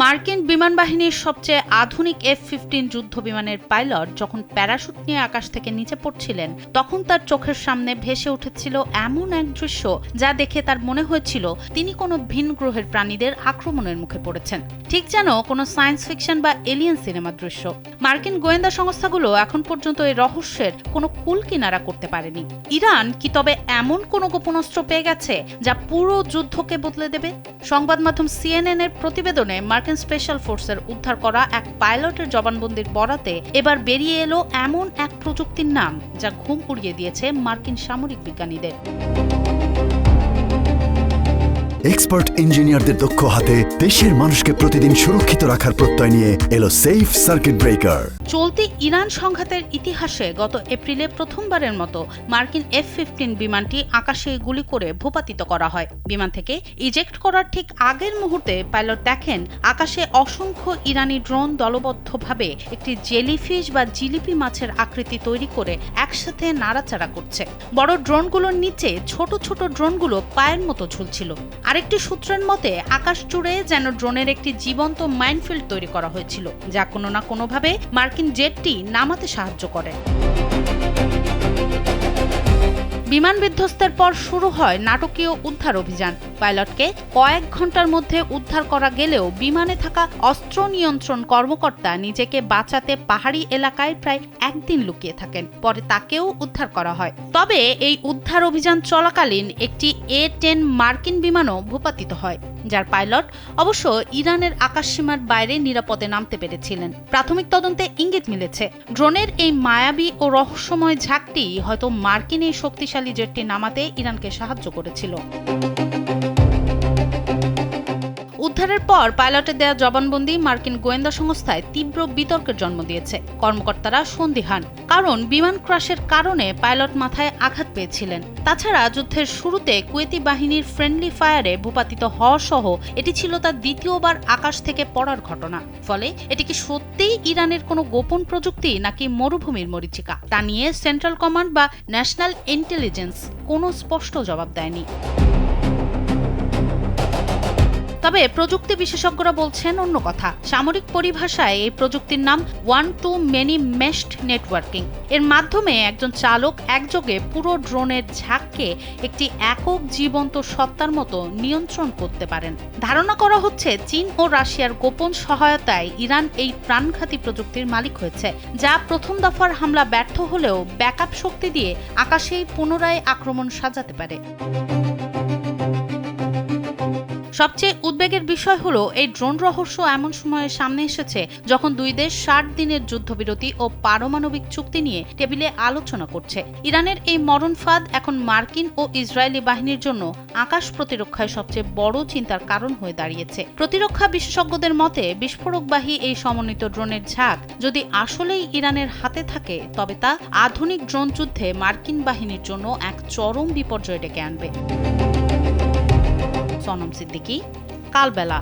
মার্কিন বিমান বাহিনীর সবচেয়ে আধুনিক F-15 যুদ্ধ বিমানের পাইলট যখন প্যারাশুট নিয়ে আকাশ থেকে নিচে পড়ছিলেন, তখন তার চোখের সামনে ভেসে উঠেছিল এমন এক দৃশ্য যা দেখে তার মনে হয়েছিল তিনি কোনো ভিন গ্রহের প্রাণীদের আক্রমণের মুখে পড়েছেন। ঠিক যেন কোনো সায়েন্স ফিকশন বা এলিয়েন সিনেমার দৃশ্য। মার্কিন গোয়েন্দা সংস্থাগুলো এখন পর্যন্ত এই রহস্যের কোনো কুল কিনারা করতে পারেনি। ইরান কি তবে এমন কোনো গোপন অস্ত্র পেয়ে গেছে যা পুরো যুদ্ধকে বদলে দেবে? সংবাদ মাধ্যম CNN এর প্রতিবেদনে মার্কিন স্পেশাল ফোর্সের উদ্ধার করা এক পাইলটের জবানবন্দির বরাতে এবার বেরিয়ে এলো এমন এক প্রযুক্তির নাম যা ঘুম উড়িয়ে দিয়েছে মার্কিন সামরিক বিজ্ঞানীদের। এক্সপার্ট ইঞ্জিনিয়ারদের দক্ষ হাতে দেশের মানুষকে প্রতিদিন সুরক্ষিত রাখার প্রত্যয় নিয়ে এলো সেফ সার্কিট ব্রেকার। চলতি ইরান সংঘাতের ইতিহাসে গত এপ্রিলে প্রথমবারের মতো মার্কিন F-15 বিমানটি আকাশে গুলি করে ভূপাতিত করা হয়। বিমান থেকে ইজেক্ট করার ঠিক আগের মুহূর্তে পাইলট দেখেন আকাশে অসংখ্য ইরানি ড্রোন দলবদ্ধভাবে একটি জেলিফিশ বা জিলিপি মাছের আকৃতি তৈরি করে একসাথে নাড়াচাড়া করছে। বড় ড্রোনগুলোর নিচে ছোট ছোট ড্রোনগুলো পায়ের মতো ঝুলছিল। আরেকটি সূত্রের মতে আকাশ জুড়ে যেন ড্রোনের একটি জীবন্ত মাইনফিল্ড তৈরি করা হয়েছিল, যা কোনো না কোনোভাবে মার্কিন জেটটি নামাতে সাহায্য করে। বিমান বিধ্বস্তের পর শুরু হয় নাটকীয় উদ্ধার অভিযান। পাইলটকে কয়েক ঘন্টার মধ্যে উদ্ধার করা গেলেও বিমানে থাকা অস্ত্র নিয়ন্ত্রণ কর্মকর্তা নিজেকে বাঁচাতে পাহাড়ি এলাকায় প্রায় একদিন লুকিয়ে থাকেন। পরে তাকেও উদ্ধার করা হয়। তবে এই উদ্ধার অভিযান চলাকালীন একটি A-10 মার্কিন বিমানও ভূপাতিত হয়, যার পাইলট অবশ্য ইরানের আকাশসীমার বাইরে নিরাপদে নামতে পেরেছিলেন। প্রাথমিক তদন্তে ইঙ্গিত মিলেছে ড্রোনের এই মায়াবী ও রহস্যময় ঝাঁকটি হয়তো মার্কিন এই শক্তিশালী জেটটি নামাতে ইরানকে সাহায্য করেছিল। উদ্ধারের পর পাইলটের দেয়া জবানবন্দি মার্কিন গোয়েন্দা সংস্থায় তীব্র বিতর্কের জন্ম দিয়েছে। কর্মকর্তারা সন্দিহান, কারণ বিমান ক্র্যাশের কারণে পাইলট মাথায় আঘাত পেয়েছিলেন। তাছাড়া যুদ্ধের শুরুতে কুয়েতি বাহিনীর ফ্রেন্ডলি ফায়ারে ভূপাতিত হওয়া সহ এটি ছিল তার দ্বিতীয়বার আকাশ থেকে পড়ার ঘটনা। ফলে এটি কি সত্যিই ইরানের কোনো গোপন প্রযুক্তি নাকি মরুভূমির মরীচিকা, তা নিয়ে সেন্ট্রাল কমান্ড বা ন্যাশনাল ইন্টেলিজেন্স কোনো স্পষ্ট জবাব দেয়নি। তবে প্রযুক্তি বিশেষজ্ঞরা বলছেন অন্য কথা। সামরিক পরিভাষায় এই প্রযুক্তির নাম ওয়ান টু মেনি মেশড নেটওয়ার্কিং। এর মাধ্যমে একজন চালক একযোগে পুরো ড্রোনের ঝাঁককে একটি একক জীবন্ত সত্তার মতো নিয়ন্ত্রণ করতে পারেন। ধারণা করা হচ্ছে চীন ও রাশিয়ার গোপন সহায়তায় ইরান এই প্রাণঘাতী প্রযুক্তির মালিক হয়েছে, যা প্রথম দফার হামলা ব্যর্থ হলেও ব্যাকআপ শক্তি দিয়ে আকাশেই পুনরায় আক্রমণ সাজাতে পারে। সবচেয়ে উদ্বেগের বিষয় হলো এই ড্রোন রহস্য এমন সময়ে সামনে এসেছে যখন দুই দেশ 60 দিনের যুদ্ধবিরতি ও পারমাণবিক চুক্তি নিয়ে টেবিলে আলোচনা করছে। ইরানের এই মরণ ফাঁদ এখন মার্কিন ও ইসরায়েলি বাহিনীর জন্য আকাশ প্রতিরক্ষায় সবচেয়ে বড় চিন্তার কারণ হয়ে দাঁড়িয়েছে। প্রতিরক্ষা বিশেষজ্ঞদের মতে বিস্ফোরকবাহী এই সমন্বিত ড্রোনের ঝাঁক যদি আসলেই ইরানের হাতে থাকে, তবে তা আধুনিক ড্রোন যুদ্ধে মার্কিন বাহিনীর জন্য এক চরম বিপর্যয় ডেকে আনবে। সনম সিদ্দিকী, কালবেলা।